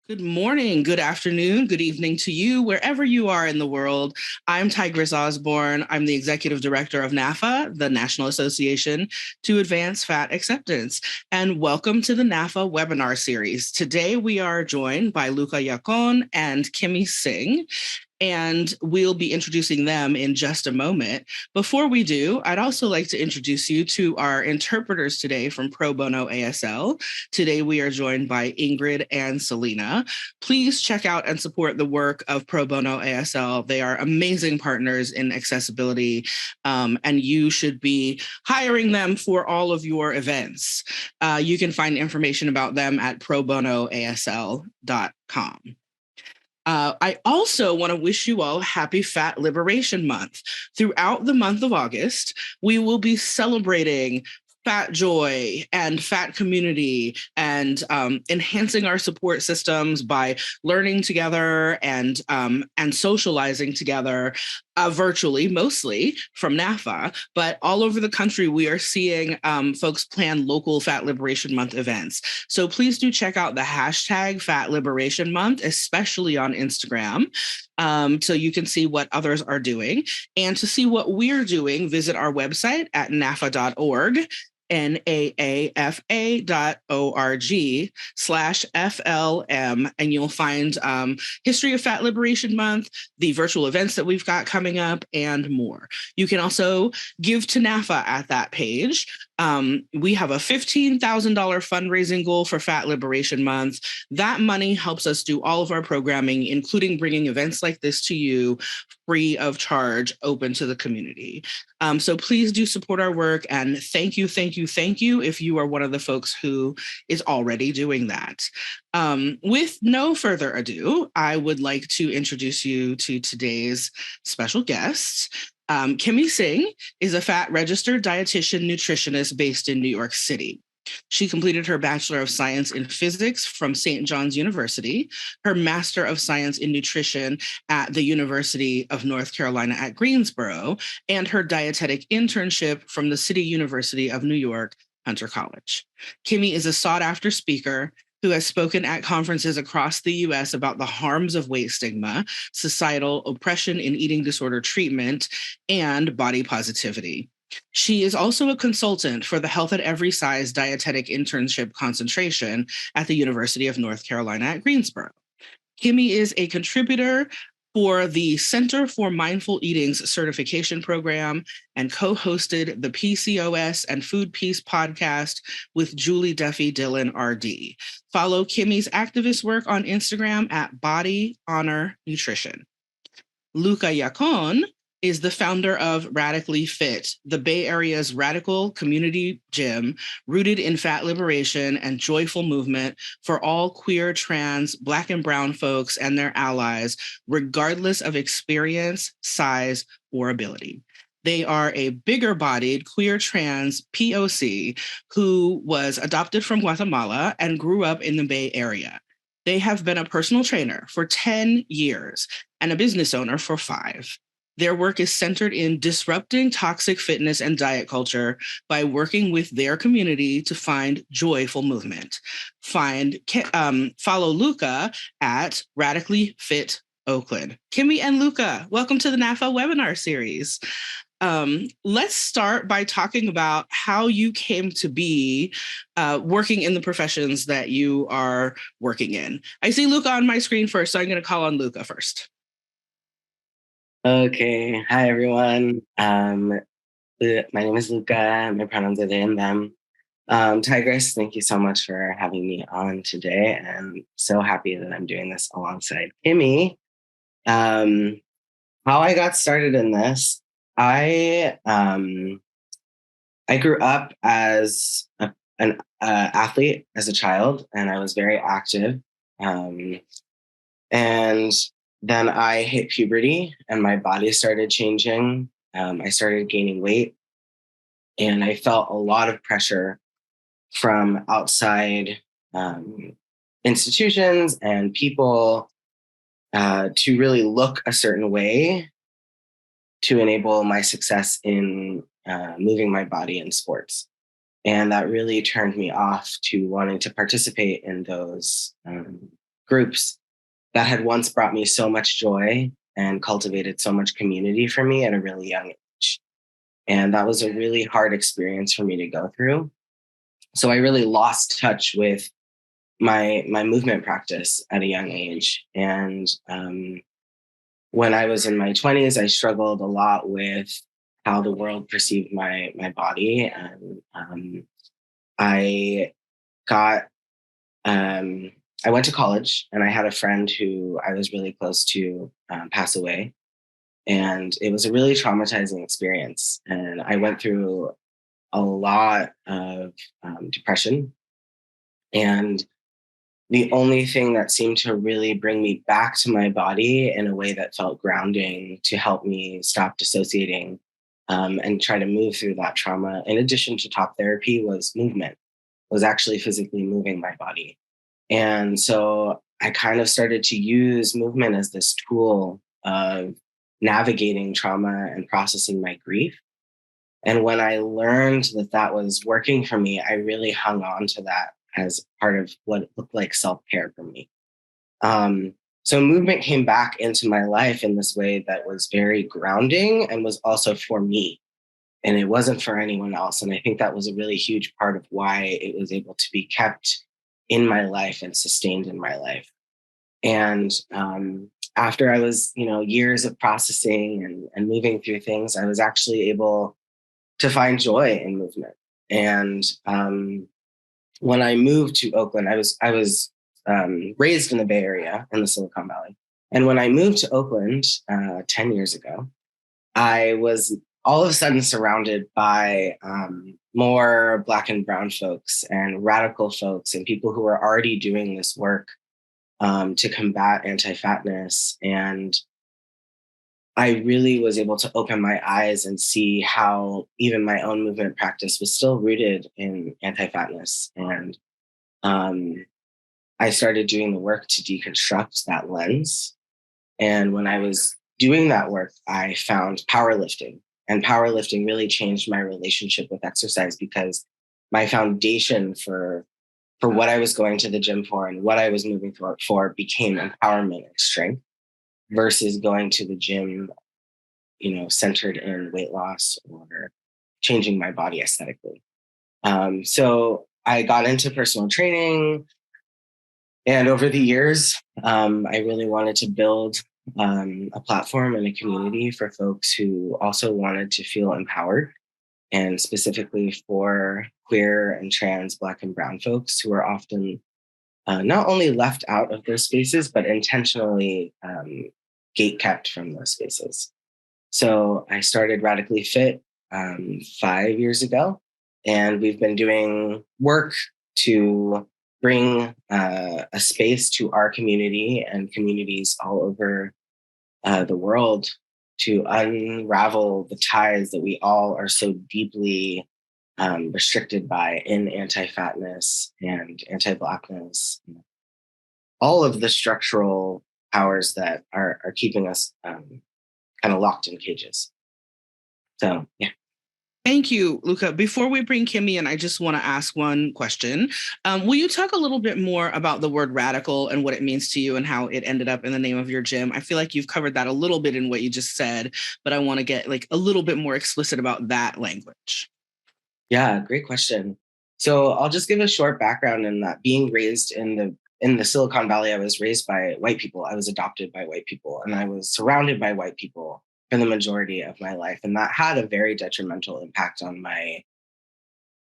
Good morning, good afternoon, good evening to you, wherever you are in the world. I'm Tigress Osborn. I'm the Executive Director of NAAFA, the National Association to Advance Fat Acceptance. And welcome to the NAAFA Webinar Series. Today we are joined by Luca Yacón and Kimmie Singh, and we'll be introducing them in just a moment. Before we do, I'd also like to introduce you to our interpreters today from Pro Bono ASL. Today we are joined by Ingrid and Selena. Please check out and support the work of Pro Bono ASL. They are amazing partners in accessibility, and you should be hiring them for all of your events. You can find information about them at probonoasl.com. I also want to wish you all happy Fat Liberation Month. Throughout the month of August, we will be celebrating fat joy and fat community and enhancing our support systems by learning together and socializing together virtually, mostly from NAAFA, but all over the country, we are seeing folks plan local Fat Liberation Month events. So please do check out the hashtag Fat Liberation Month, especially on Instagram. So you can see what others are doing. And to see what we're doing, visit our website at naafa.org. NAAFA.org/FLM, and you'll find history of Fat Liberation Month, the virtual events that we've got coming up, and more. You can also give to NAAFA at that page. We have a $15,000 fundraising goal for Fat Liberation Month. That money helps us do all of our programming, including bringing events like this to you free of charge, open to the community. So please do support our work, and thank you if you are one of the folks who is already doing that. With no further ado, I would like to introduce you to today's special guests. Kimmie Singh is a fat registered dietitian nutritionist based in New York City. She completed her Bachelor of Science in Physics from St. John's University, her Master of Science in Nutrition at the University of North Carolina at Greensboro, and her dietetic internship from the City University of New York, Hunter College. Kimmie is a sought-after speaker who has spoken at conferences across the U.S. about the harms of weight stigma, societal oppression in eating disorder treatment, and body positivity. She is also a consultant for the Health at Every Size Dietetic Internship Concentration at the University of North Carolina at Greensboro. Kimmie is a contributor for the Center for Mindful Eating's certification program and co-hosted the PCOS and Food Peace podcast with Julie Duffy Dillon, RD. Follow Kimmie's activist work on Instagram at Body Honor Nutrition. Luca Yacón is the founder of Radically Fit, the Bay Area's radical community gym rooted in fat liberation and joyful movement for all queer, trans, Black and brown folks and their allies, regardless of experience, size, or ability. They are a bigger-bodied queer trans POC who was adopted from Guatemala and grew up in the Bay Area. They have been a personal trainer for 10 years and a business owner for 5. Their work is centered in disrupting toxic fitness and diet culture by working with their community to find joyful movement. Follow Luca at Radically Fit Oakland. Kimmie and Luca, welcome to the NAAFA Webinar Series. Let's start by talking about how you came to be working in the professions that you are working in. I see Luca on my screen first, so I'm going to call on Luca first. Okay, hi everyone. My name is Luca. My pronouns are they and them. Tigress, thank you so much for having me on today, and so happy that I'm doing this alongside Kimmie. How I got started in this, I grew up as an athlete as a child, and I was very active. And then I hit puberty and my body started changing. I started gaining weight and I felt a lot of pressure from outside institutions and people to really look a certain way to enable my success in moving my body in sports. And that really turned me off to wanting to participate in those groups that had once brought me so much joy and cultivated so much community for me at a really young age. And that was a really hard experience for me to go through. So I really lost touch with my movement practice at a young age. And when I was in my 20s, I struggled a lot with how the world perceived my body. And I got I went to college, and I had a friend who I was really close to pass away. And it was a really traumatizing experience. And I went through a lot of depression. And the only thing that seemed to really bring me back to my body in a way that felt grounding to help me stop dissociating and try to move through that trauma, in addition to talk therapy, was movement, was actually physically moving my body. And so I kind of started to use movement as this tool of navigating trauma and processing my grief. And when I learned that that was working for me, I really hung on to that as part of what looked like self-care for me. So movement came back into my life in this way that was very grounding and was also for me. And it wasn't for anyone else. And I think that was a really huge part of why it was able to be kept in my life and sustained in my life. And after I was, years of processing and moving through things, I was actually able to find joy in movement. And when I moved to Oakland, I was raised in the Bay Area in the Silicon Valley. And when I moved to Oakland 10 years ago, I was all of a sudden surrounded by more Black and brown folks and radical folks and people who were already doing this work to combat anti-fatness. And I really was able to open my eyes and see how even my own movement practice was still rooted in anti-fatness. And I started doing the work to deconstruct that lens. And when I was doing that work, I found powerlifting. And powerlifting really changed my relationship with exercise, because my foundation for what I was going to the gym for and what I was moving for became empowerment and strength versus going to the gym, centered in weight loss or changing my body aesthetically. So I got into personal training. And over the years, I really wanted to build a platform and a community for folks who also wanted to feel empowered, and specifically for queer and trans, Black and brown folks who are often not only left out of those spaces, but intentionally gatekept from those spaces. So I started Radically Fit 5 years ago, and we've been doing work to bring a space to our community and communities all over the world to unravel the ties that we all are so deeply restricted by in anti-fatness and anti-Blackness. All of the structural powers that are keeping us kind of locked in cages. So, yeah. Thank you, Luca. Before we bring Kimmie in, I just want to ask one question. Will you talk a little bit more about the word radical and what it means to you and how it ended up in the name of your gym? I feel like you've covered that a little bit in what you just said, but I want to get a little bit more explicit about that language. Yeah, great question. So I'll just give a short background in that. Being raised in the Silicon Valley, I was raised by white people. I was adopted by white people, and I was surrounded by white people for the majority of my life. And that had a very detrimental impact on my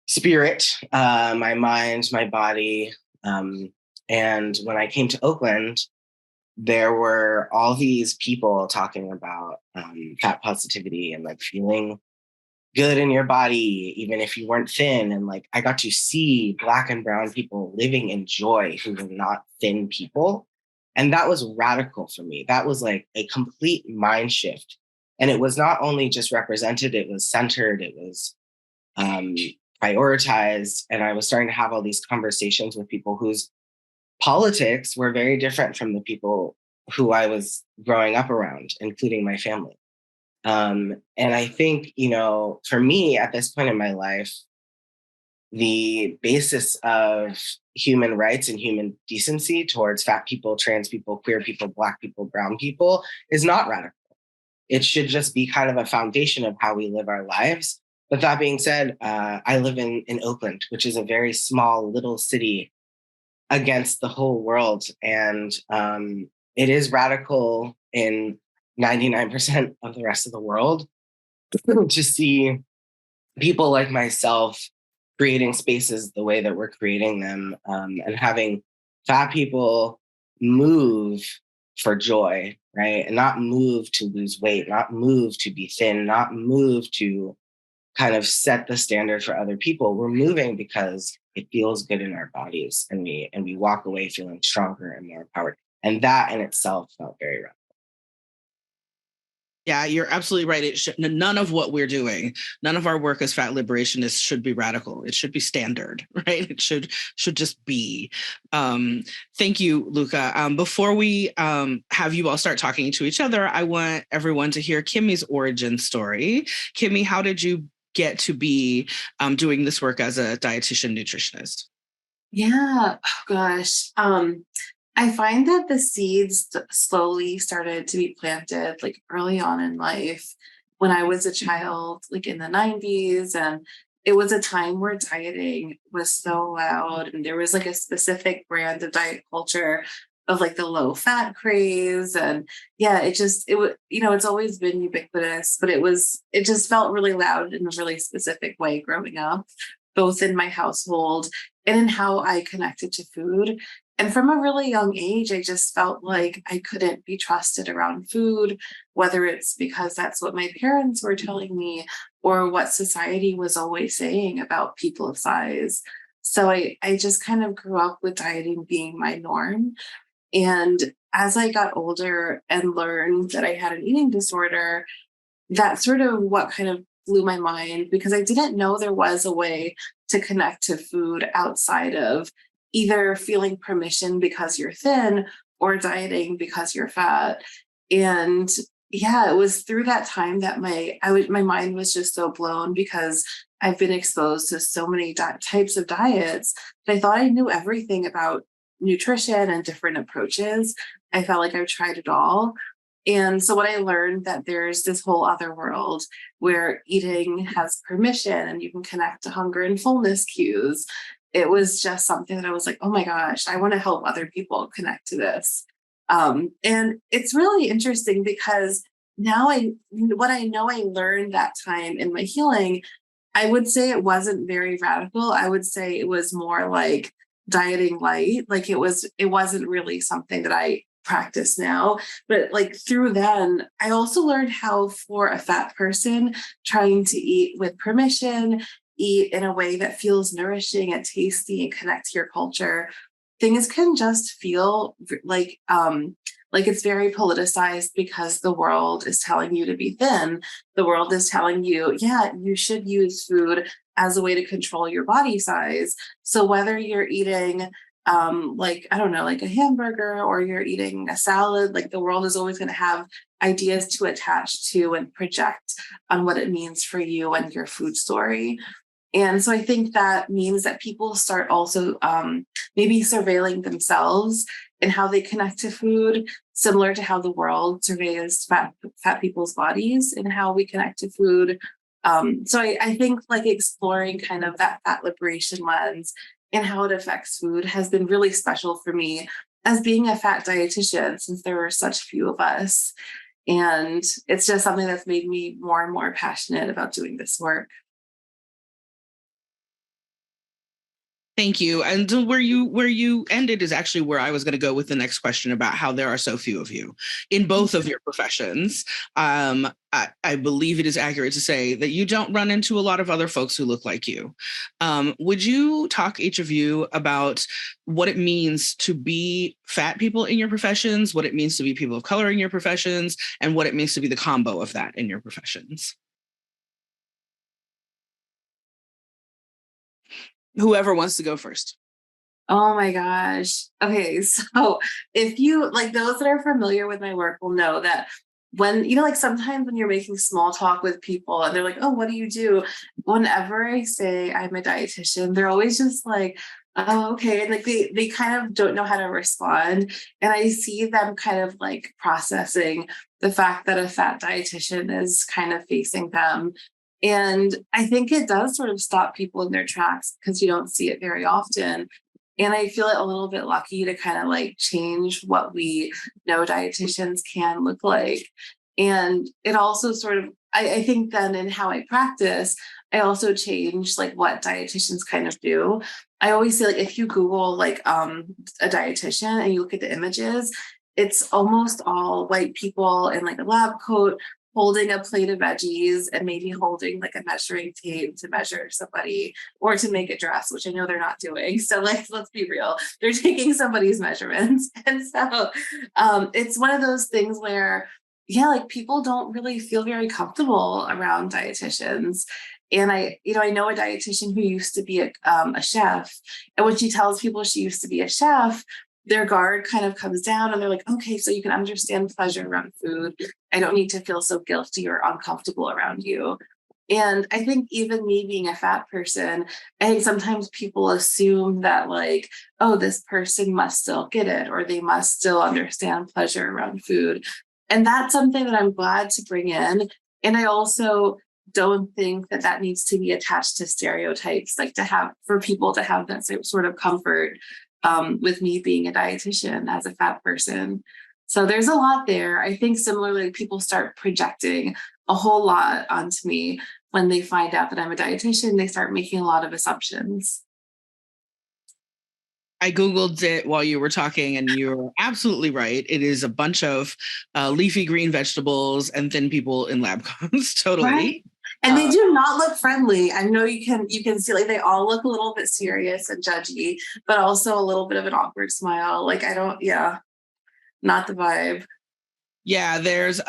spirit, my mind, my body. And when I came to Oakland, there were all these people talking about fat positivity and feeling good in your body, even if you weren't thin. And I got to see Black and brown people living in joy who were not thin people. And that was radical for me. That was a complete mind shift. And it was not only just represented, it was centered, it was prioritized. And I was starting to have all these conversations with people whose politics were very different from the people who I was growing up around, including my family. And I think, for me at this point in my life, the basis of human rights and human decency towards fat people, trans people, queer people, Black people, brown people is not radical. It should just be kind of a foundation of how we live our lives. But that being said, I live in Oakland, which is a very small little city against the whole world. And it is radical in 99% of the rest of the world to see people like myself creating spaces the way that we're creating them, and having fat people move for joy, right? And not move to lose weight, not move to be thin, not move to kind of set the standard for other people. We're moving because it feels good in our bodies, and we walk away feeling stronger and more empowered. And that in itself felt very radical. Yeah, you're absolutely right. None of what we're doing, none of our work as fat liberationists should be radical. It should be standard, right? It should just be. Thank you, Luca. Before we have you all start talking to each other, I want everyone to hear Kimmie's origin story. Kimmie, how did you get to be doing this work as a dietitian nutritionist? Yeah, oh gosh. I find that the seeds slowly started to be planted like early on in life when I was a child, like in the 90s. And it was a time where dieting was so loud, and there was like a specific brand of diet culture of like the low fat craze. And yeah, it was, it's always been ubiquitous, but it just felt really loud in a really specific way growing up, both in my household and in how I connected to food. And from a really young age, I just felt like I couldn't be trusted around food, whether it's because that's what my parents were telling me or what society was always saying about people of size. So I just kind of grew up with dieting being my norm. And as I got older and learned that I had an eating disorder, that's sort of what kind of blew my mind, because I didn't know there was a way to connect to food outside of either feeling permission because you're thin or dieting because you're fat. And yeah, it was through that time that my mind was just so blown, because I've been exposed to so many types of diets that I thought I knew everything about nutrition and different approaches. I felt like I've tried it all. And so when I learned that there's this whole other world where eating has permission and you can connect to hunger and fullness cues, it was just something that I was like, oh my gosh, I want to help other people connect to this. And it's really interesting because now what I know I learned that time in my healing, I would say it wasn't very radical. I would say it was more like dieting light. Like it wasn't really something that I practice now, but like through then I also learned how, for a fat person trying to eat with permission, eat in a way that feels nourishing and tasty and connect to your culture, things can just feel like it's very politicized, because the world is telling you to be thin. The world is telling you, yeah, you should use food as a way to control your body size. So whether you're eating like, I don't know, like a hamburger, or you're eating a salad, like the world is always going to have ideas to attach to and project on what it means for you and your food story. And so I think that means that people start also maybe surveilling themselves and how they connect to food, similar to how the world surveils fat people's bodies and how we connect to food. So I think like exploring kind of that fat liberation lens and how it affects food has been really special for me as being a fat dietitian, since there are such few of us. And it's just something that's made me more and more passionate about doing this work. Thank you. And where you ended is actually where I was going to go with the next question about how there are so few of you in both of your professions. I believe it is accurate to say that you don't run into a lot of other folks who look like you. Would you talk, each of you, about what it means to be fat people in your professions, what it means to be people of color in your professions, and what it means to be the combo of that in your professions? Whoever wants to go first. Oh my gosh. Okay. So if you like, those that are familiar with my work will know that when, like sometimes when you're making small talk with people and they're like, oh, what do you do? whenever I say I'm a dietitian, they're always just like, oh, okay. And like they kind of don't know how to respond. And I see them kind of like processing the fact that a fat dietitian is kind of facing them. And I think it does sort of stop people in their tracks because you don't see it very often. And I feel a little bit lucky to kind of like change what we know dietitians can look like. And it also sort of, I think then in how I practice, I also change like what dietitians kind of do. I always say like if you Google like a dietitian and you look at the images, it's almost all white people in like a lab coat holding a plate of veggies and maybe holding like a measuring tape to measure somebody or to make a dress, which I know they're not doing. So like, let's be real, they're taking somebody's measurements. And so it's one of those things where, yeah, like people don't really feel very comfortable around dietitians. And I know a dietitian who used to be a chef. And when she tells people she used to be a chef, their guard kind of comes down and they're like, okay, so you can understand pleasure around food. I don't need to feel so guilty or uncomfortable around you. And I think even me being a fat person, I think sometimes people assume that like, oh, this person must still get it or they must still understand pleasure around food. And that's something that I'm glad to bring in. And I also don't think that that needs to be attached to stereotypes, like to have for people to have that sort of comfort with me being a dietitian as a fat person. So there's a lot there. I think similarly, people start projecting a whole lot onto me when they find out that I'm a dietitian. They start making a lot of assumptions. I Googled it while you were talking, and you're absolutely right. It is a bunch of leafy green vegetables and thin people in lab coats. Totally. Right. And they do not look friendly. I know you can see like they all look a little bit serious and judgy, but also a little bit of an awkward smile. Like not the vibe. Yeah, there's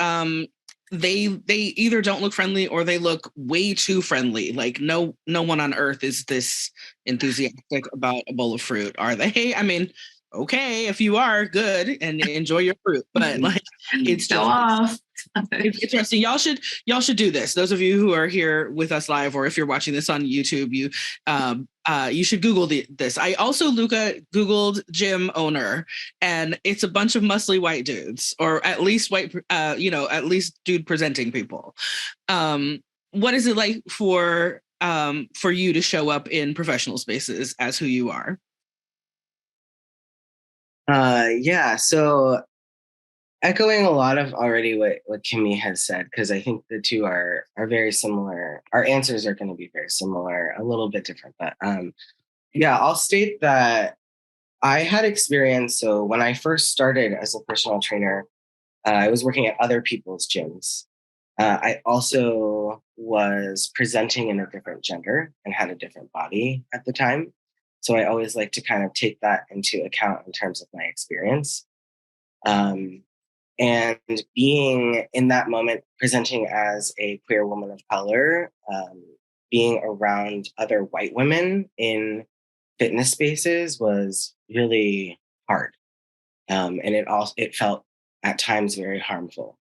they either don't look friendly or they look way too friendly. Like no one on earth is this enthusiastic about a bowl of fruit, are they? I mean, okay, if you are, good, and enjoy your fruit, but like it's Go off. It's interesting. Y'all should do this. Those of you who are here with us live, or if you're watching this on YouTube, you should Google this. I also, Luca, Googled gym owner, and it's a bunch of muscly white dudes, or at least white, at least dude presenting people. What is it like for you to show up in professional spaces as who you are? Yeah. So echoing a lot of already what Kimmie has said, because I think the two are very similar. Our answers are going to be very similar, a little bit different, but yeah, I'll state that I had experience. So when I first started as a personal trainer, I was working at other people's gyms. I also was presenting in a different gender and had a different body at the time. So I always like to kind of take that into account in terms of my experience. And being in that moment, presenting as a queer woman of color, being around other white women in fitness spaces was really hard. And it felt at times very harmful.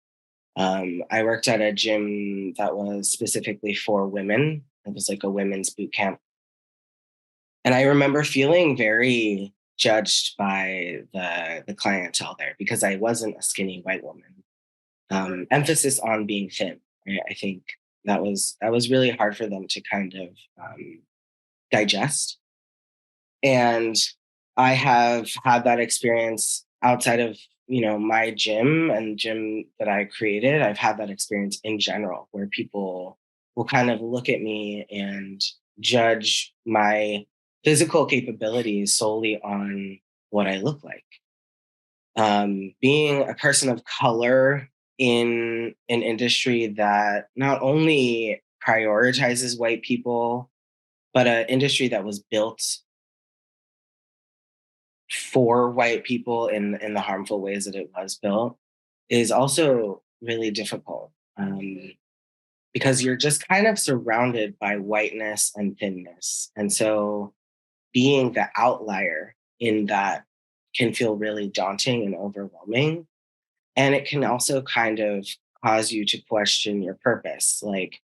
I worked at a gym that was specifically for women. It was like a women's boot camp. And I remember feeling very judged by the clientele there because I wasn't a skinny white woman. Emphasis on being thin. Right? I think that was really hard for them to kind of digest. And I have had that experience outside of my gym and gym that I created. I've had that experience in general where people will kind of look at me and judge my physical capabilities solely on what I look like. Being a person of color in an industry that not only prioritizes white people, but an industry that was built for white people in the harmful ways that it was built is also really difficult, because you're just kind of surrounded by whiteness and thinness. And so being the outlier in that can feel really daunting and overwhelming. And it can also kind of cause you to question your purpose. Like,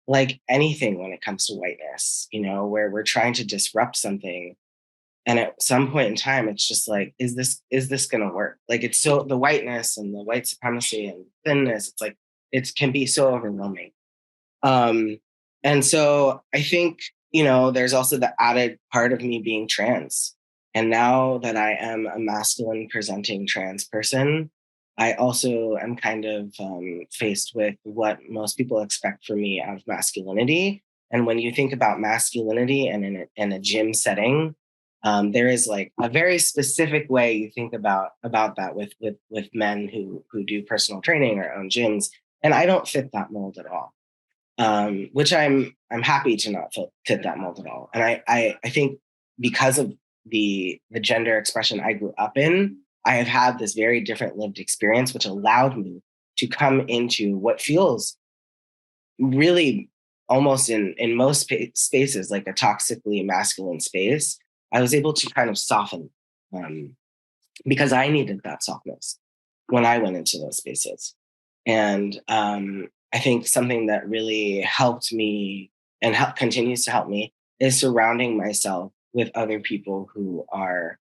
like anything when it comes to whiteness, where we're trying to disrupt something. And at some point in time, it's just like, is this going to work? Like, it's so, the whiteness and the white supremacy and thinness, it's like, it can be so overwhelming. And so I think, there's also the added part of me being trans. And now that I am a masculine presenting trans person, I also am kind of faced with what most people expect from me out of masculinity. And when you think about masculinity and in a gym setting, there is like a very specific way you think about that with men who do personal training or own gyms, and I don't fit that mold at all. Which I'm happy to not fit that mold at all. And I think because of the gender expression I grew up in, I have had this very different lived experience, which allowed me to come into what feels really almost in most spaces like a toxically masculine space. I was able to kind of soften because I needed that softness when I went into those spaces. And I think something that really helped me and continues to help me is surrounding myself with other people who are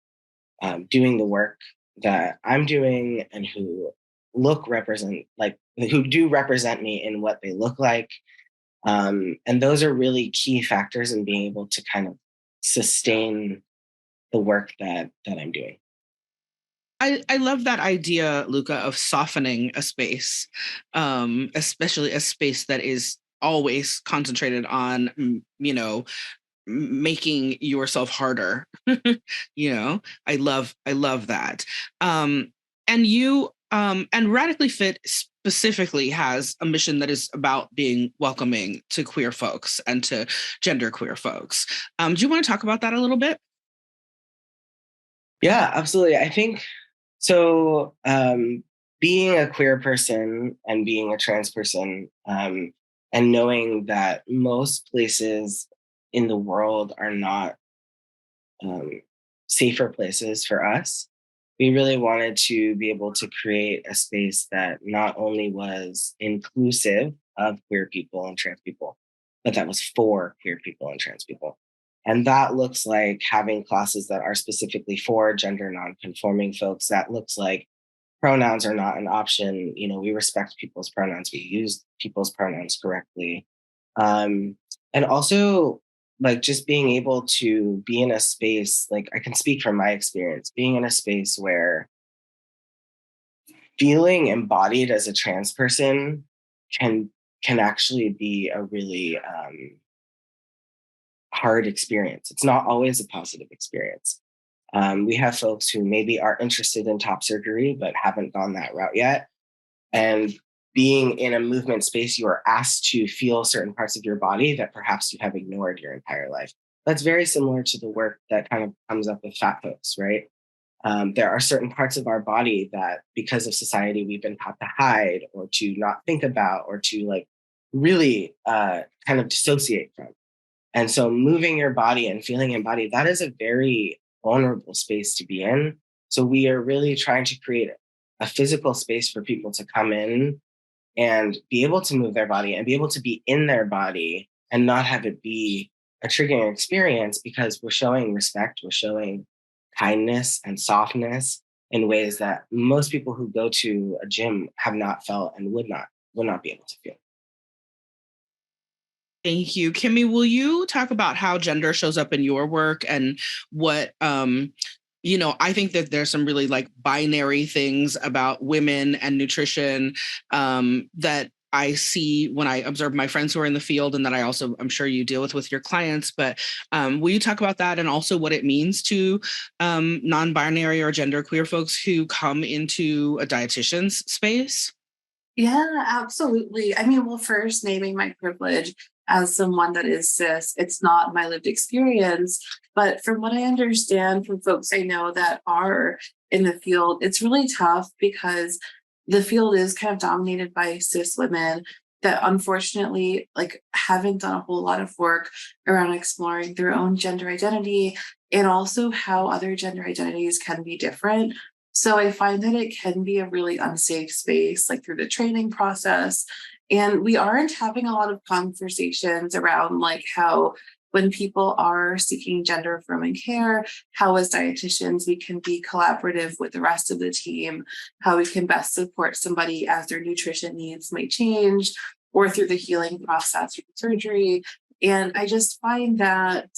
doing the work that I'm doing and who who do represent me in what they look like. And those are really key factors in being able to kind of sustain the work that I'm doing. I love that idea, Luca, of softening a space, especially a space that is always concentrated on, making yourself harder. I love that. And you and Radically Fit specifically has a mission that is about being welcoming to queer folks and to genderqueer folks. Do you want to talk about that a little bit? Yeah, absolutely. I think so. Being a queer person and being a trans person, and knowing that most places in the world are not safer places for us, we really wanted to be able to create a space that not only was inclusive of queer people and trans people, but that was for queer people and trans people. And that looks like having classes that are specifically for gender non-conforming folks. That looks like pronouns are not an option. We respect people's pronouns. We use people's pronouns correctly. And also, like, just being able to be in a space, like, I can speak from my experience, being in a space where feeling embodied as a trans person can actually be a really hard experience. It's not always a positive experience. We have folks who maybe are interested in top surgery, but haven't gone that route yet. And being in a movement space, you are asked to feel certain parts of your body that perhaps you have ignored your entire life. That's very similar to the work that kind of comes up with fat folks, right? There are certain parts of our body that, because of society, we've been taught to hide or to not think about or to like really kind of dissociate from. And so moving your body and feeling embodied, that is a very vulnerable space to be in. So we are really trying to create a physical space for people to come in and be able to move their body and be able to be in their body and not have it be a triggering experience, because we're showing respect, we're showing kindness and softness in ways that most people who go to a gym have not felt and would not be able to feel. Thank you. Kimmie, will you talk about how gender shows up in your work and what, I think that there's some really like binary things about women and nutrition that I see when I observe my friends who are in the field, and that I'm sure you deal with your clients. But will you talk about that and also what it means to non-binary or genderqueer folks who come into a dietitian's space? Yeah, absolutely. I mean, well, first, naming my privilege as someone that is cis, it's not my lived experience. But from what I understand from folks I know that are in the field, it's really tough because the field is kind of dominated by cis women that unfortunately like haven't done a whole lot of work around exploring their own gender identity and also how other gender identities can be different. So I find that it can be a really unsafe space, like through the training process And we aren't having a lot of conversations around like how when people are seeking gender affirming care, how as dietitians we can be collaborative with the rest of the team, how we can best support somebody as their nutrition needs might change, or through the healing process through surgery. And I just find that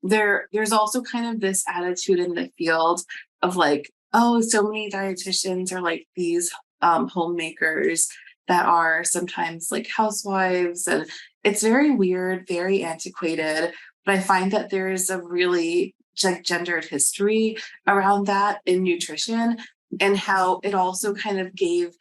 there's also kind of this attitude in the field of like, oh, so many dietitians are like these homemakers that are sometimes like housewives, and it's very weird, very antiquated. But I find that there's a really like gendered history around that in nutrition, and how it also kind of gave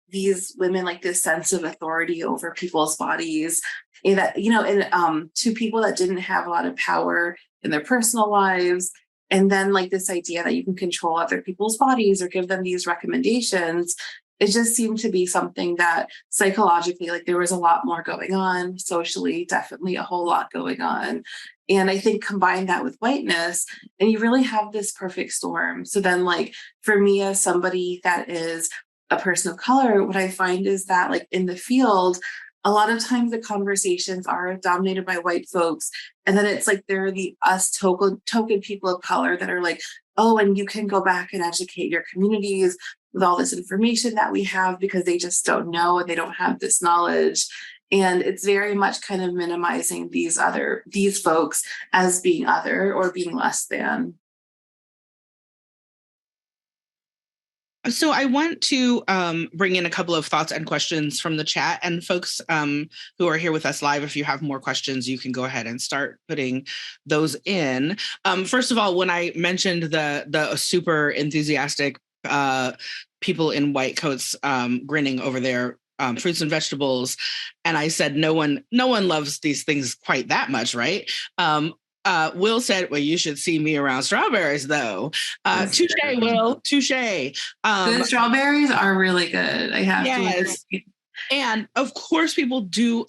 these women like this sense of authority over people's bodies, and that, you know, and to people that didn't have a lot of power in their personal lives. And then like this idea that you can control other people's bodies or give them these recommendations, it just seemed to be something that psychologically, like there was a lot more going on, socially, definitely a whole lot going on. And I think combine that with whiteness, and you really have this perfect storm. So then, like, for me, as somebody that is a person of color, what I find is that, like, in the field, a lot of times the conversations are dominated by white folks. And then it's like they're the us token people of color that are like, oh, and you can go back and educate your communities with all this information that we have, because they just don't know and they don't have this knowledge. And it's very much kind of minimizing these folks as being other or being less than. So I want to bring in a couple of thoughts and questions from the chat, and folks who are here with us live, if you have more questions, you can go ahead and start putting those in. First of all, when I mentioned the super enthusiastic people in white coats grinning over their fruits and vegetables, and I said, no one loves these things quite that much, right? Will said, well, you should see me around strawberries, though. Touche, Will, touche. The strawberries are really good. I have to agree. And of course, people do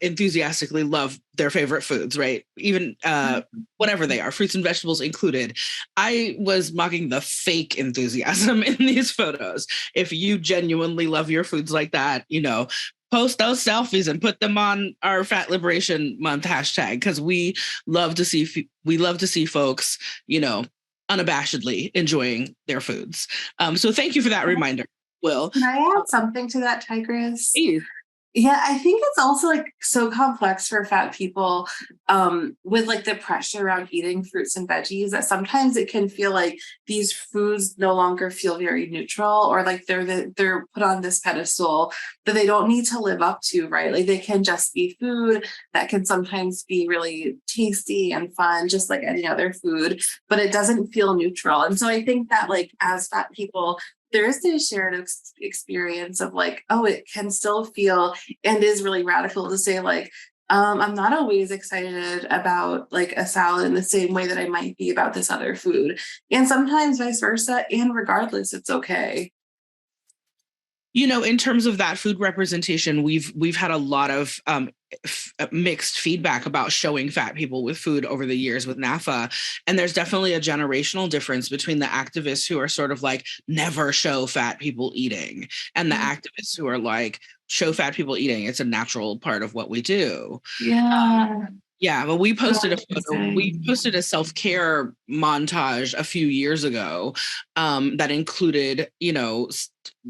enthusiastically love their favorite foods, right? Even whatever they are, fruits and vegetables included. I was mocking the fake enthusiasm in these photos. If you genuinely love your foods like that, you know, post those selfies and put them on our Fat Liberation Month hashtag, because we love to see folks, you know, unabashedly enjoying their foods. So thank you for that reminder, Will. Can I add something to that, Tigress? Please. Yeah, I think it's also like so complex for fat people with like the pressure around eating fruits and veggies, that sometimes it can feel like these foods no longer feel very neutral, or like they're put on this pedestal that they don't need to live up to, right? Like they can just be food that can sometimes be really tasty and fun, just like any other food, but it doesn't feel neutral. And so I think that like as fat people, there is this shared experience of like, oh, it can still feel and is really radical to say like, I'm not always excited about like a salad in the same way that I might be about this other food. And sometimes vice versa. And regardless, it's okay. You know, in terms of that food representation, we've had a lot of mixed feedback about showing fat people with food over the years with NAAFA. And there's definitely a generational difference between the activists who are sort of like, never show fat people eating, and the activists who are like, show fat people eating. It's a natural part of what we do. Yeah. Yeah, but we posted a photo. We posted a self-care montage a few years ago that included, you know,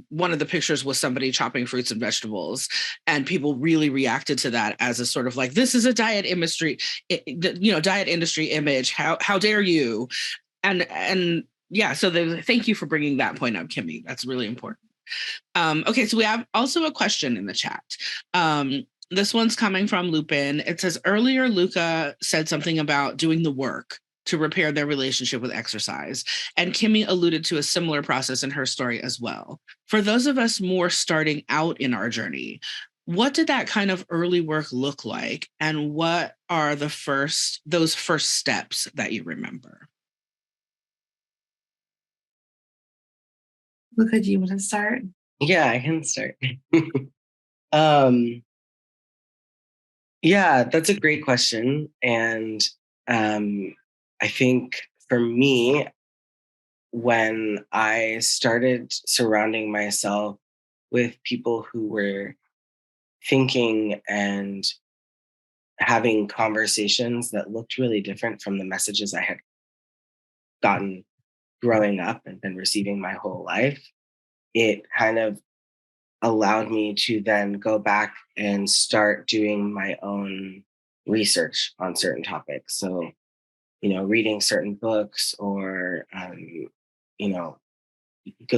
one of the pictures was somebody chopping fruits and vegetables, and people really reacted to that as a sort of like, this is a diet industry image. How dare you? And yeah, so thank you for bringing that point up, Kimmie. That's really important. Okay, so we have also a question in the chat. This one's coming from Lupin. It says, earlier, Luca said something about doing the work to repair their relationship with exercise. And Kimmie alluded to a similar process in her story as well. For those of us more starting out in our journey, what did that kind of early work look like? And what are those first steps that you remember? Luca, do you want to start? Yeah, I can start. Yeah, that's a great question. And I think for me, when I started surrounding myself with people who were thinking and having conversations that looked really different from the messages I had gotten growing up and been receiving my whole life. It kind of allowed me to then go back and start doing my own research on certain topics. So, reading certain books or, you know,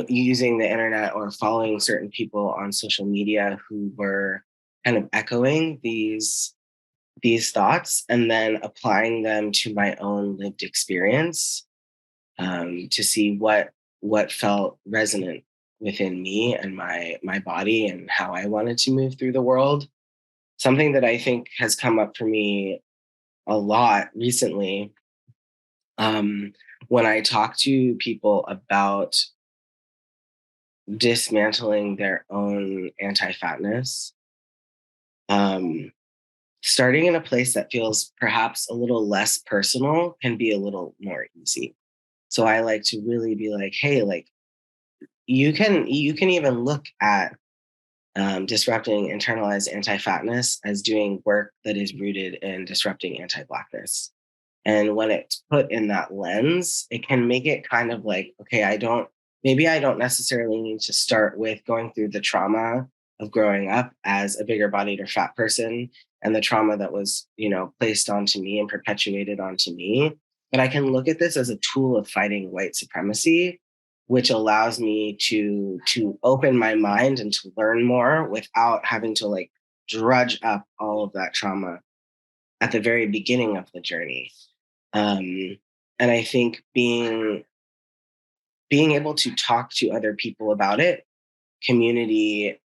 using the internet or following certain people on social media who were kind of echoing these thoughts and then applying them to my own lived experience, to see what felt resonant within me and my body and how I wanted to move through the world. Something that I think has come up for me a lot recently, when I talk to people about dismantling their own anti-fatness, um, starting in a place that feels perhaps a little less personal can be a little more easy. So I like to really be like, hey, like you can even look at disrupting internalized anti-fatness as doing work that is rooted in disrupting anti-Blackness. And when it's put in that lens, it can make it kind of like, okay, maybe I don't necessarily need to start with going through the trauma of growing up as a bigger bodied or fat person and the trauma that was, placed onto me and perpetuated onto me. But I can look at this as a tool of fighting white supremacy, which allows me to open my mind and to learn more without having to like drudge up all of that trauma at the very beginning of the journey. And I think being able to talk to other people about it, community,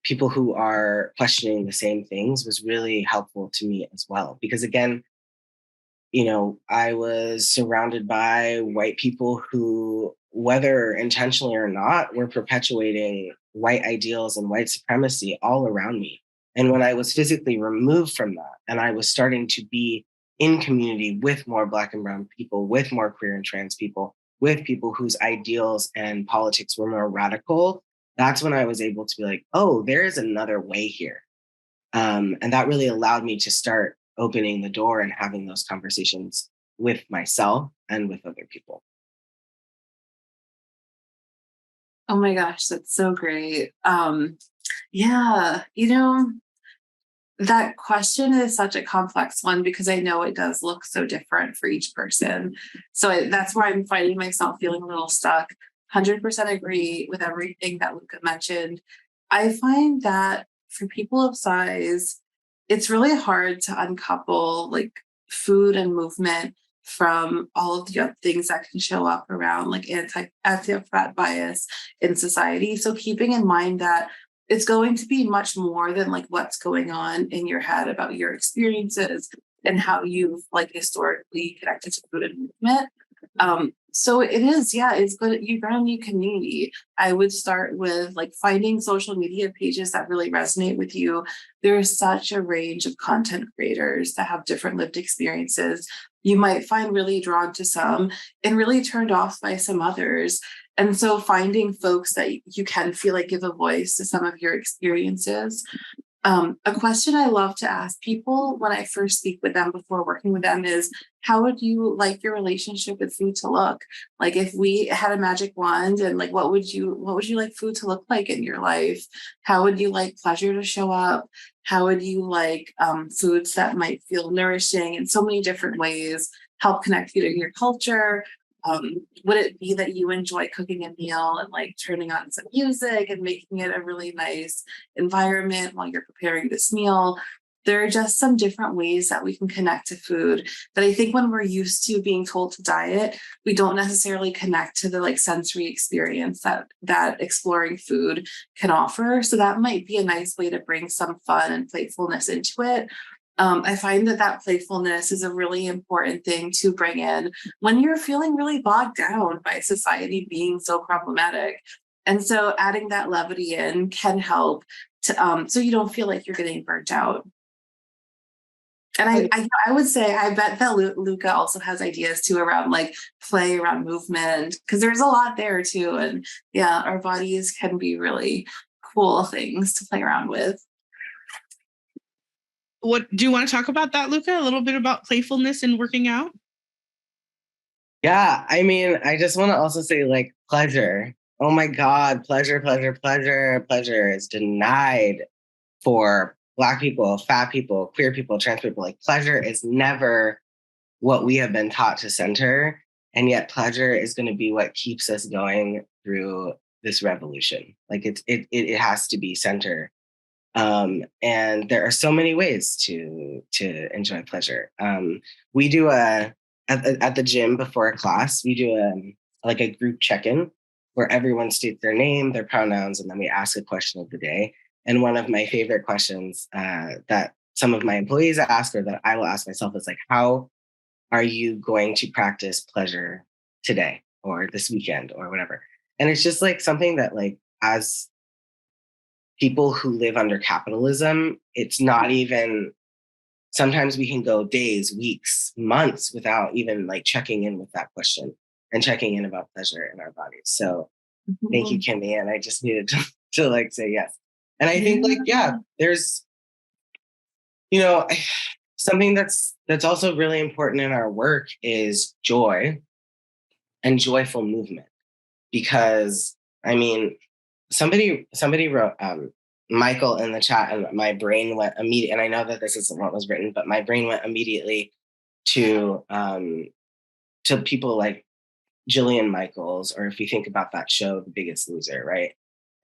people who are questioning the same things was really helpful to me as well. Because again, I was surrounded by white people who, whether intentionally or not, were perpetuating white ideals and white supremacy all around me. And when I was physically removed from that and I was starting to be in community with more Black and brown people, with more queer and trans people, with people whose ideals and politics were more radical, that's when I was able to be like, oh, there is another way here. And that really allowed me to start opening the door and having those conversations with myself and with other people. Oh my gosh, that's so great. Yeah, that question is such a complex one because I know it does look so different for each person. So that's where I'm finding myself feeling a little stuck. 100% agree with everything that Luca mentioned. I find that for people of size, it's really hard to uncouple like food and movement from all of the other things that can show up around like anti-fat bias in society. So keeping in mind that it's going to be much more than like what's going on in your head about your experiences and how you've like historically connected to food and movement. So it is, yeah, it's good. You've got a new community. I would start with like finding social media pages that really resonate with you. There's such a range of content creators that have different lived experiences. You might find really drawn to some and really turned off by some others. And so finding folks that you can feel like give a voice to some of your experiences. A question I love to ask people when I first speak with them before working with them is, how would you like your relationship with food to look? Like if we had a magic wand and like, what would you like food to look like in your life? How would you like pleasure to show up? How would you like foods that might feel nourishing in so many different ways, help connect you to your culture? Would it be that you enjoy cooking a meal and like turning on some music and making it a really nice environment while you're preparing this meal? There are just some different ways that we can connect to food that I think when we're used to being told to diet, we don't necessarily connect to the like sensory experience that exploring food can offer. So that might be a nice way to bring some fun and playfulness into it. I find that playfulness is a really important thing to bring in when you're feeling really bogged down by society being so problematic. And so adding that levity in can help to so you don't feel like you're getting burnt out. And I would say, I bet that Luca also has ideas too around like play, around movement, because there's a lot there too. And yeah, our bodies can be really cool things to play around with. What do you want to talk about that, Luca? A little bit about playfulness and working out? Yeah, I mean, I just want to also say like pleasure. Oh my God, pleasure, pleasure, pleasure, pleasure is denied for Black people, fat people, queer people, trans people. Like pleasure is never what we have been taught to center. And yet pleasure is going to be what keeps us going through this revolution. Like it has to be center. And there are so many ways to enjoy pleasure. We do at the gym before a class, we do like a group check-in where everyone states their name, their pronouns, and then we ask a question of the day. And one of my favorite questions that some of my employees ask, or that I will ask myself, is like, how are you going to practice pleasure today or this weekend or whatever? And it's just like something that, like, as people who live under capitalism, it's not even, sometimes we can go days, weeks, months without even like checking in with that question and checking in about pleasure in our bodies. So thank you, Kimmie. And I just needed to like say yes. And I think like, yeah, there's, you know, something that's also really important in our work is joy and joyful movement. Because I mean, somebody wrote Michael in the chat, and my brain went immediately, and I know that this isn't what was written, but my brain went immediately to people like Jillian Michaels, or if you think about that show, The Biggest Loser, right?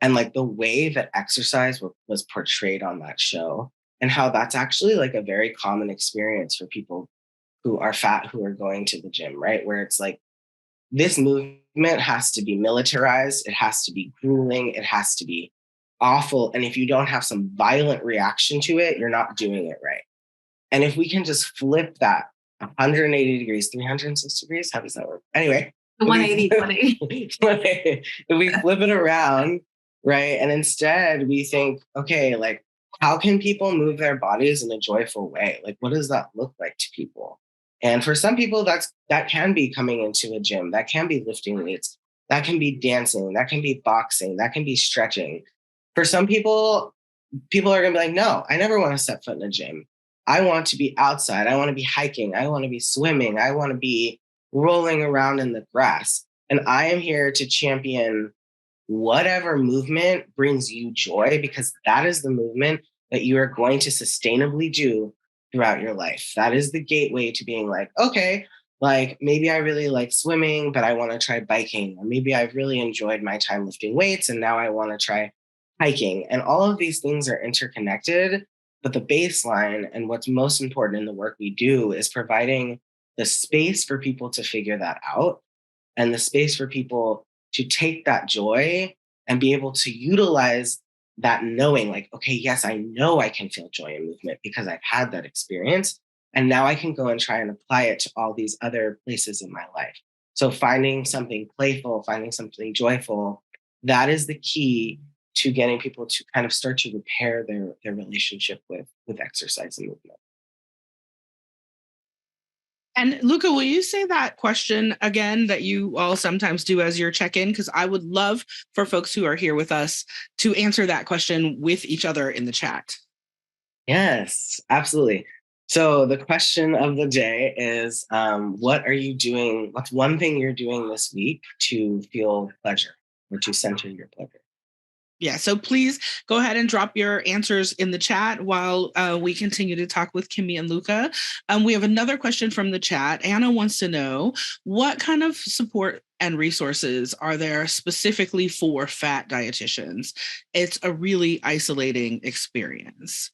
And like the way that exercise was portrayed on that show, and how that's actually like a very common experience for people who are fat, who are going to the gym, right? Where it's like, this movement has to be militarized, it has to be grueling, it has to be awful. And if you don't have some violent reaction to it, you're not doing it right. And if we can just flip that 180 degrees, 360 degrees, how does that work? Anyway, 180. If we flip it around, right? And instead we think, okay, like, how can people move their bodies in a joyful way? Like, what does that look like to people? And for some people, that can be coming into a gym, that can be lifting weights, that can be dancing, that can be boxing, that can be stretching. For some people, people are gonna be like, no, I never want to set foot in a gym. I want to be outside. I want to be hiking. I want to be swimming. I want to be rolling around in the grass. And I am here to champion whatever movement brings you joy, because that is the movement that you are going to sustainably do throughout your life. That is the gateway to being like, okay, like maybe I really like swimming, but I want to try biking. Or maybe I've really enjoyed my time lifting weights and now I want to try hiking. And all of these things are interconnected. But the baseline, and what's most important in the work we do, is providing the space for people to figure that out, and the space for people to take that joy and be able to utilize that, knowing like, okay, yes, I know I can feel joy in movement because I've had that experience. And now I can go and try and apply it to all these other places in my life. So finding something playful, finding something joyful, that is the key to getting people to kind of start to repair their relationship with exercise and movement. And Luca, will you say that question again that you all sometimes do as your check-in? Because I would love for folks who are here with us to answer that question with each other in the chat. Yes, absolutely. So the question of the day is, what are you doing? What's one thing you're doing this week to feel pleasure or to center your pleasure? Yeah, so please go ahead and drop your answers in the chat while we continue to talk with Kimmie and Luca. We have another question from the chat. Anna wants to know, what kind of support and resources are there specifically for fat dietitians? It's a really isolating experience.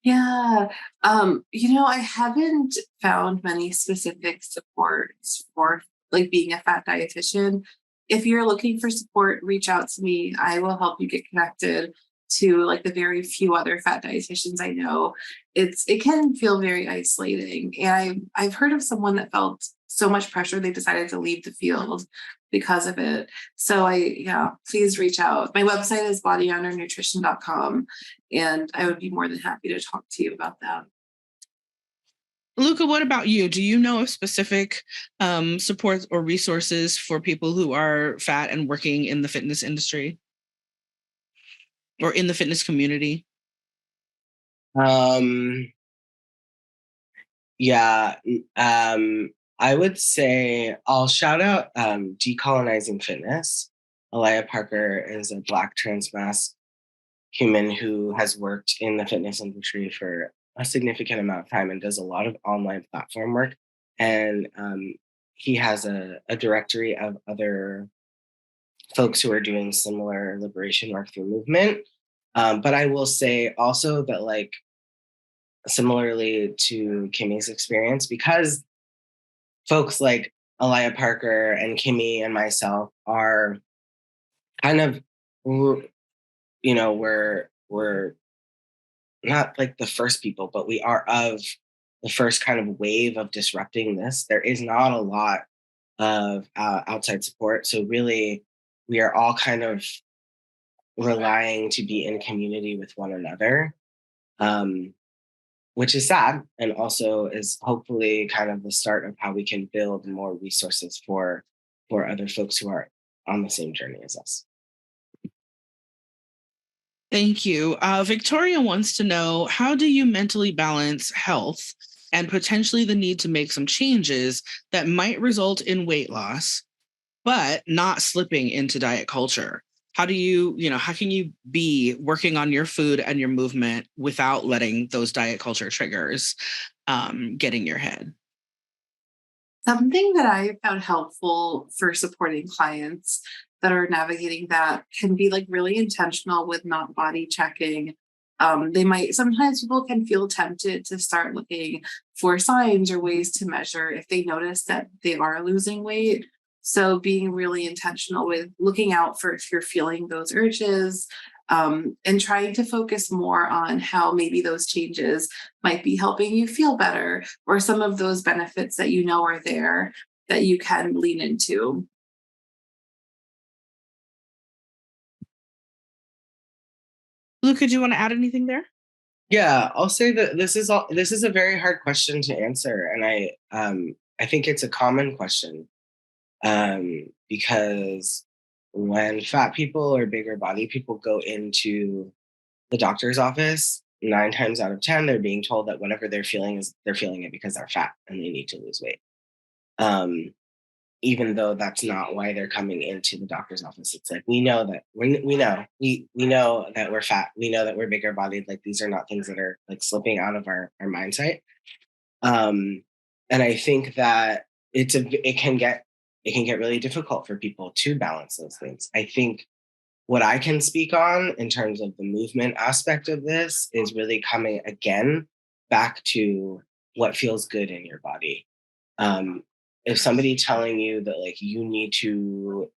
Yeah, I haven't found many specific supports for like being a fat dietitian. If you're looking for support, reach out to me. I will help you get connected to like the very few other fat dietitians I know. It can feel very isolating. And I've heard of someone that felt so much pressure they decided to leave the field because of it. So please reach out. My website is bodyhonornutrition.com, and I would be more than happy to talk to you about that. Luca, what about you? Do you know of specific supports or resources for people who are fat and working in the fitness industry or in the fitness community? Yeah, I would say I'll shout out Decolonizing Fitness. Alaya Parker is a Black trans masc human who has worked in the fitness industry for a significant amount of time and does a lot of online platform work. And he has a directory of other folks who are doing similar liberation work through movement. But I will say also that, like, similarly to Kimmie's experience, because folks like Alaya Parker and Kimmie and myself are kind of, we're not like the first people, but we are of the first kind of wave of disrupting this. There is not a lot of outside support. So really, we are all kind of relying to be in community with one another, which is sad, and also is hopefully kind of the start of how we can build more resources for other folks who are on the same journey as us. Thank you. Victoria wants to know, how do you mentally balance health and potentially the need to make some changes that might result in weight loss, but not slipping into diet culture? How do you, how can you be working on your food and your movement without letting those diet culture triggers get in your head? Something that I found helpful for supporting clients that are navigating that can be like really intentional with not body checking. They might sometimes people can feel tempted to start looking for signs or ways to measure if they notice that they are losing weight. So being really intentional with looking out for if you're feeling those urges, and trying to focus more on how maybe those changes might be helping you feel better, or some of those benefits that you know are there that you can lean into. Luca, do you want to add anything there? Yeah, I'll say that this is a very hard question to answer, and I think it's a common question, because when fat people or bigger body people go into the doctor's office, 9 times out of 10, they're being told that whatever they're feeling is they're feeling it because they're fat and they need to lose weight. Um, Even though that's not why they're coming into the doctor's office. It's like, we know that we know that we're fat. We know that we're bigger bodied. Like, these are not things that are like slipping out of our mindset. Um, and I think that it can get really difficult for people to balance those things. I think what I can speak on in terms of the movement aspect of this is really coming again back to what feels good in your body. Um, if somebody telling you that, like, you need to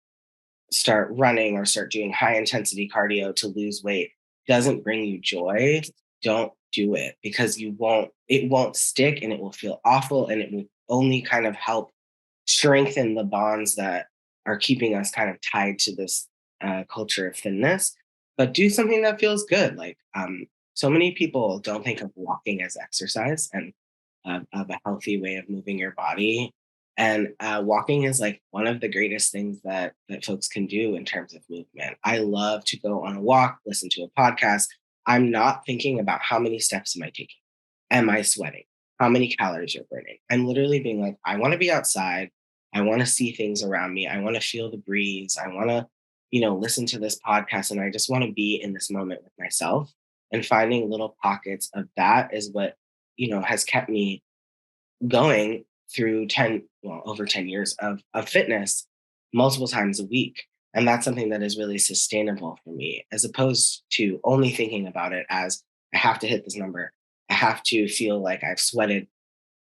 start running or start doing high intensity cardio to lose weight doesn't bring you joy, don't do it, because it won't stick, and it will feel awful, and it will only kind of help strengthen the bonds that are keeping us kind of tied to this culture of thinness. But do something that feels good. Like, so many people don't think of walking as exercise and of a healthy way of moving your body. And walking is like one of the greatest things that folks can do in terms of movement. I love to go on a walk, listen to a podcast. I'm not thinking about how many steps am I taking? Am I sweating? How many calories you're burning? I'm literally being like, I want to be outside. I want to see things around me. I want to feel the breeze. I want to, listen to this podcast, and I just want to be in this moment with myself. And finding little pockets of that is what, has kept me going through over 10 years of fitness multiple times a week. And that's something that is really sustainable for me, as opposed to only thinking about it as, I have to hit this number. I have to feel like I've sweated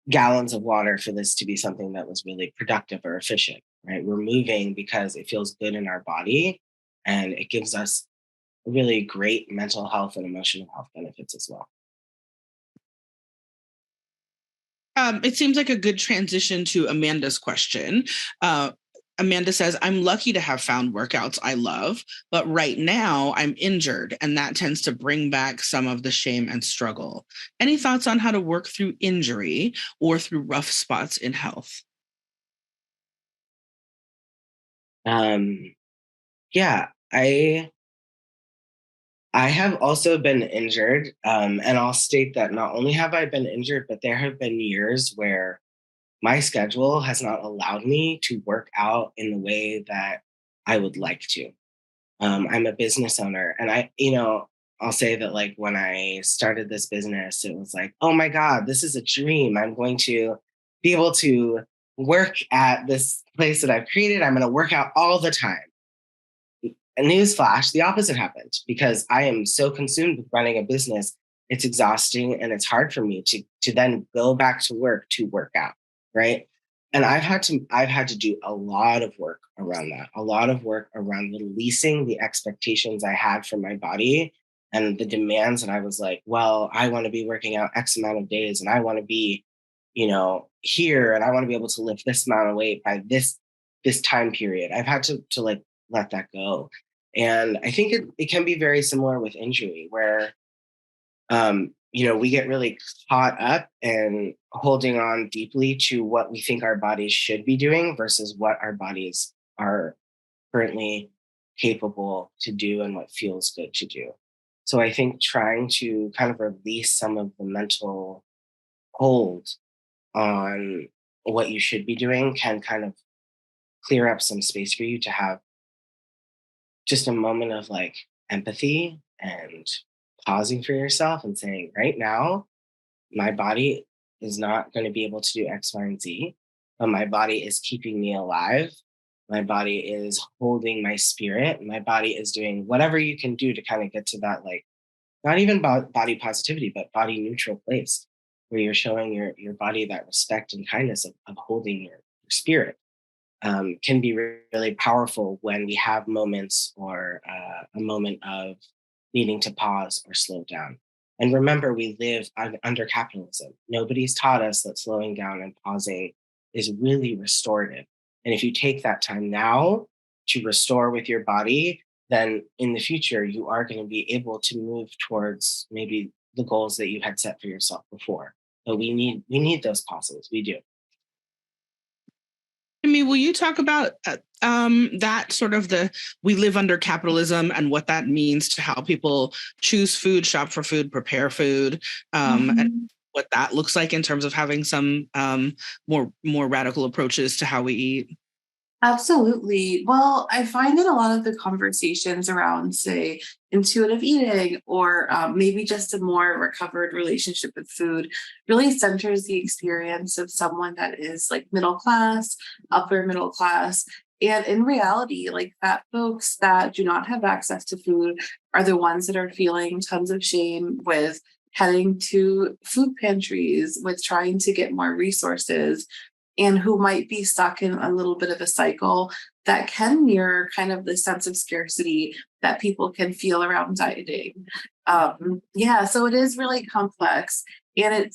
gallons of water for this to be something that was really productive or efficient, right? We're moving because it feels good in our body, and it gives us really great mental health and emotional health benefits as well. It seems like a good transition to Amanda's question. Amanda says, I'm lucky to have found workouts I love, but right now I'm injured, and that tends to bring back some of the shame and struggle. Any thoughts on how to work through injury or through rough spots in health? Yeah, I have also been injured, and I'll state that not only have I been injured, but there have been years where my schedule has not allowed me to work out in the way that I would like to. I'm a business owner, and I'll say that like when I started this business, it was like, oh my God, this is a dream. I'm going to be able to work at this place that I've created. I'm going to work out all the time. A newsflash, the opposite happened because I am so consumed with running a business. It's exhausting and it's hard for me to then go back to work out, right? And I've had to do a lot of work around that, a lot of work around releasing the expectations I had for my body and the demands. And I was like, well, I want to be working out X amount of days and I want to be, here and I want to be able to lift this amount of weight by this time period. I've had to like let that go. And I think it can be very similar with injury where we get really caught up in holding on deeply to what we think our bodies should be doing versus what our bodies are currently capable to do and what feels good to do. So I think trying to kind of release some of the mental hold on what you should be doing can kind of clear up some space for you to have just a moment of like empathy and pausing for yourself and saying, right now, my body is not going to be able to do X, Y, and Z, but my body is keeping me alive. My body is holding my spirit. My body is doing whatever you can do to kind of get to that, like, not even body positivity, but body neutral place where you're showing your body that respect and kindness of holding your spirit. Can be really powerful when we have moments or a moment of needing to pause or slow down. And remember, we live under capitalism. Nobody's taught us that slowing down and pausing is really restorative. And if you take that time now to restore with your body, then in the future, you are going to be able to move towards maybe the goals that you had set for yourself before. But we need those pauses. We do. Kimmie, will you talk about that sort of we live under capitalism and what that means to how people choose food, shop for food, prepare food, and what that looks like in terms of having some more radical approaches to how we eat? Absolutely. Well, I find that a lot of the conversations around, say, intuitive eating or maybe just a more recovered relationship with food really centers the experience of someone that is like middle class, upper middle class. And in reality, like fat folks that do not have access to food are the ones that are feeling tons of shame with heading to food pantries, with trying to get more resources and who might be stuck in a little bit of a cycle that can mirror kind of the sense of scarcity that people can feel around dieting. So it is really complex. And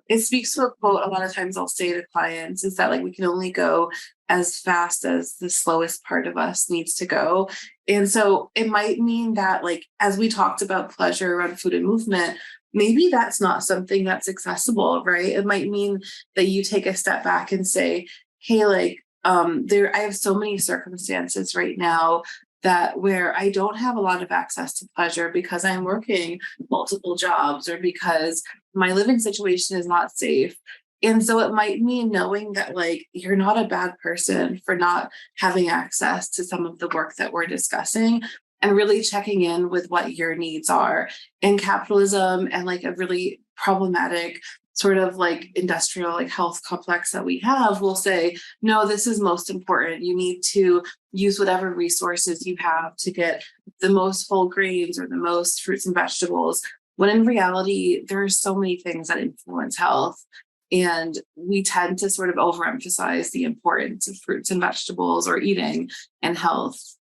it speaks to a quote a lot of times I'll say to clients is that like we can only go as fast as the slowest part of us needs to go. And so it might mean that like as we talked about pleasure around food and movement, maybe that's not something that's accessible, right? It might mean that you take a step back and say, hey, like I have so many circumstances right now that where I don't have a lot of access to pleasure because I'm working multiple jobs or because my living situation is not safe. And so it might mean knowing that like you're not a bad person for not having access to some of the work that we're discussing and really checking in with what your needs are. In capitalism and like a really problematic sort of like industrial like health complex that we have, we'll say, no, this is most important. You need to use whatever resources you have to get the most whole grains or the most fruits and vegetables. When in reality, there are so many things that influence health. And we tend to sort of overemphasize the importance of fruits and vegetables or eating and health.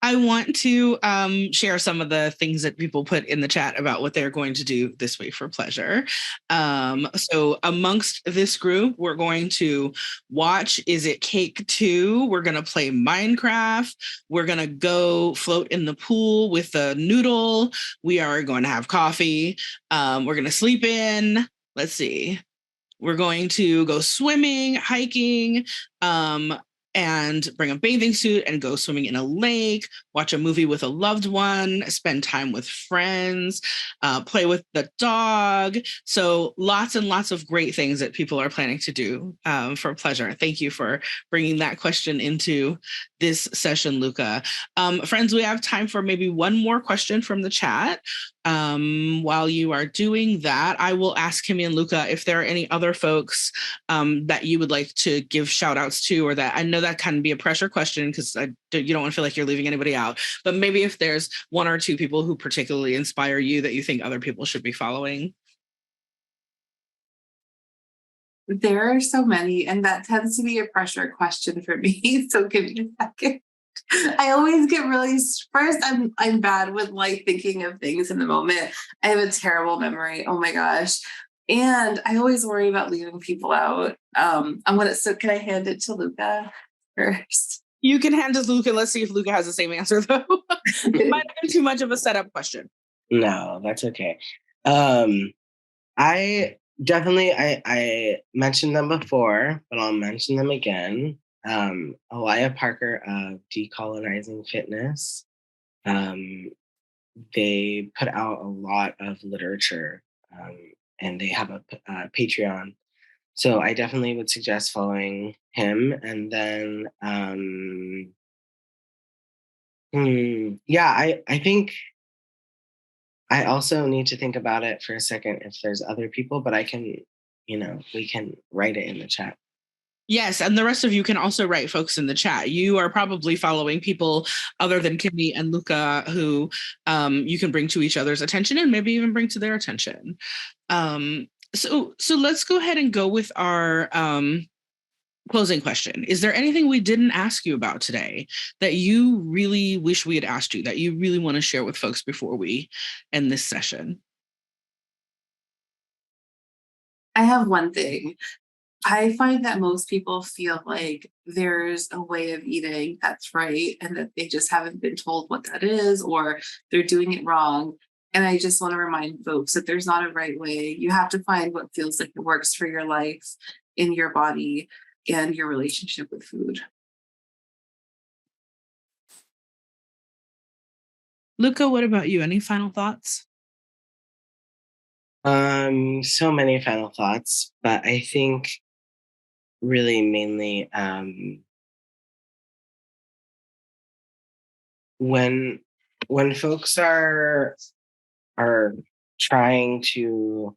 I want to share some of the things that people put in the chat about what they're going to do this week for pleasure. So amongst this group, we're going to watch Is It Cake 2? We're going to play Minecraft. We're going to go float in the pool with a noodle. We are going to have coffee. We're going to sleep in. Let's see. We're going to go swimming, hiking, and bring a bathing suit and go swimming in a lake, watch a movie with a loved one, spend time with friends, play with the dog. So lots and lots of great things that people are planning to do for pleasure. Thank you for bringing that question into this session, Luca. Friends, we have time for maybe one more question from the chat. While you are doing that, I will ask Kimmie and Luca if there are any other folks that you would like to give shout outs to, or that I know that can be a pressure question because you don't want to feel like you're leaving anybody out, but maybe if there's one or two people who particularly inspire you that you think other people should be following. There are so many, and that tends to be a pressure question for me. So give me a second. I always get really first. I'm bad with like thinking of things in the moment. I have a terrible memory. Oh my gosh. And I always worry about leaving people out. So can I hand it to Luca first? You can hand it to Luca. Let's see if Luca has the same answer though. It might have been too much of a setup question. No, that's okay. I definitely I mentioned them before, but I'll mention them again. Alaya Parker of Decolonizing Fitness. They put out a lot of literature, and they have a Patreon. So I definitely would suggest following him. And then, I think I also need to think about it for a second if there's other people, but I can, we can write it in the chat. Yes, and the rest of you can also write folks in the chat. You are probably following people other than Kimmie and Luca who you can bring to each other's attention and maybe even bring to their attention. So let's go ahead and go with our closing question. Is there anything we didn't ask you about today that you really wish we had asked you, that you really want to share with folks before we end this session? I have one thing. I find that most people feel like there's a way of eating that's right and that they just haven't been told what that is or they're doing it wrong. And I just want to remind folks that there's not a right way. You have to find what feels like it works for your life, in your body, and your relationship with food. Luca, what about you? Any final thoughts? So many final thoughts, but I think really mainly when folks are trying to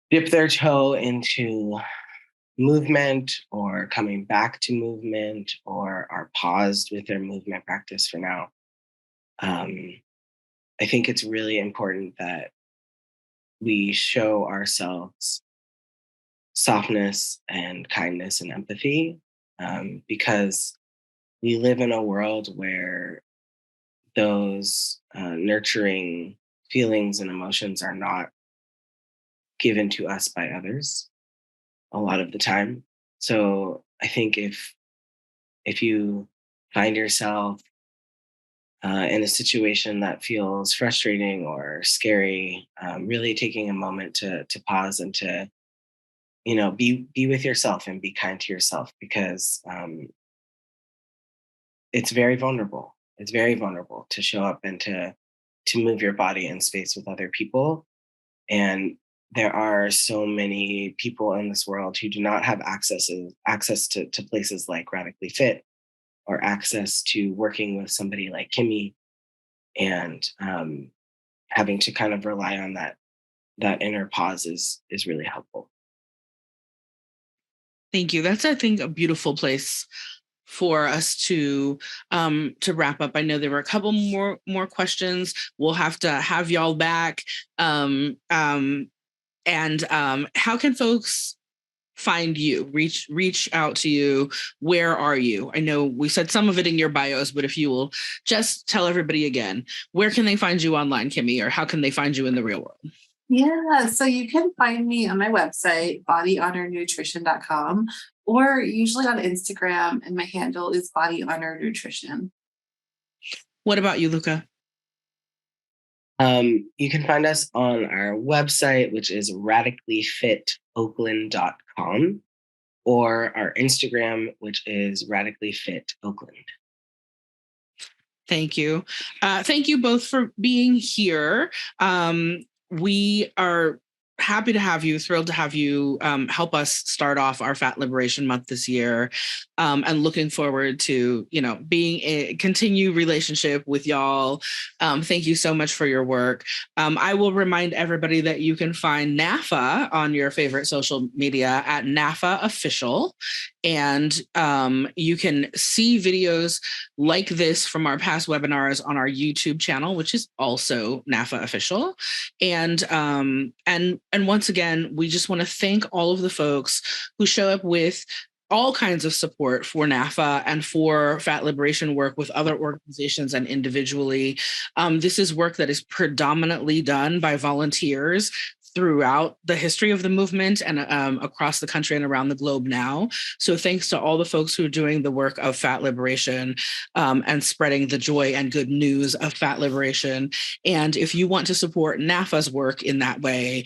dip their toe into movement or coming back to movement or are paused with their movement practice for now, I think it's really important that we show ourselves softness and kindness and empathy, because we live in a world where those nurturing feelings and emotions are not given to us by others a lot of the time. So I think if you find yourself in a situation that feels frustrating or scary, really taking a moment to pause and to be with yourself and be kind to yourself, because it's very vulnerable. It's very vulnerable to show up and to move your body in space with other people. And there are so many people in this world who do not have access to places like Radically Fit or access to working with somebody like Kimmie, and having to kind of rely on that inner pause is really helpful. Thank you. That's, I think, a beautiful place for us to wrap up. I know there were a couple more questions. We'll have to have y'all back. And how can folks find you, reach out to you? Where are you? I know we said some of it in your bios, but if you will just tell everybody again, where can they find you online, Kimmie, or how can they find you in the real world? Yeah, so you can find me on my website, bodyhonornutrition.com, or usually on Instagram, and my handle is bodyhonornutrition. What about you, Luca? You can find us on our website, which is radicallyfitoakland.com, or our Instagram, which is radicallyfitoakland. Thank you. Thank you both for being here. We are happy to have you, thrilled to have you help us start off our Fat Liberation Month this year, and looking forward to, being a continued relationship with y'all. Thank you so much for your work. I will remind everybody that you can find NAAFA on your favorite social media at NAAFA Official. And you can see videos like this from our past webinars on our YouTube channel, which is also NAAFA Official. And once again, we just want to thank all of the folks who show up with all kinds of support for NAAFA and for fat liberation work with other organizations and individually. This is work that is predominantly done by volunteers throughout the history of the movement and across the country and around the globe now. So thanks to all the folks who are doing the work of fat liberation and spreading the joy and good news of fat liberation. And if you want to support NAAFA's work in that way,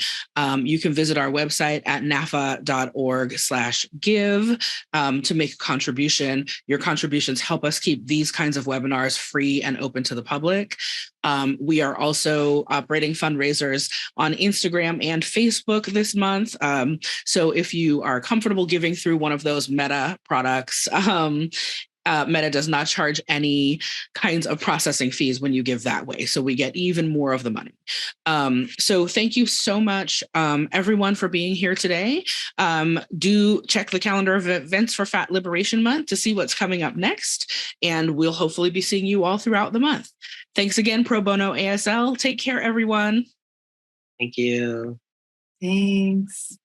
you can visit our website at naafa.org/give to make a contribution. Your contributions help us keep these kinds of webinars free and open to the public. We are also operating fundraisers on Instagram and Facebook this month. So if you are comfortable giving through one of those Meta products, Meta does not charge any kinds of processing fees when you give that way. So we get even more of the money. So thank you so much, everyone, for being here today. Do check the calendar of events for Fat Liberation Month to see what's coming up next. And we'll hopefully be seeing you all throughout the month. Thanks again, Pro Bono ASL. Take care, everyone. Thank you. Thanks.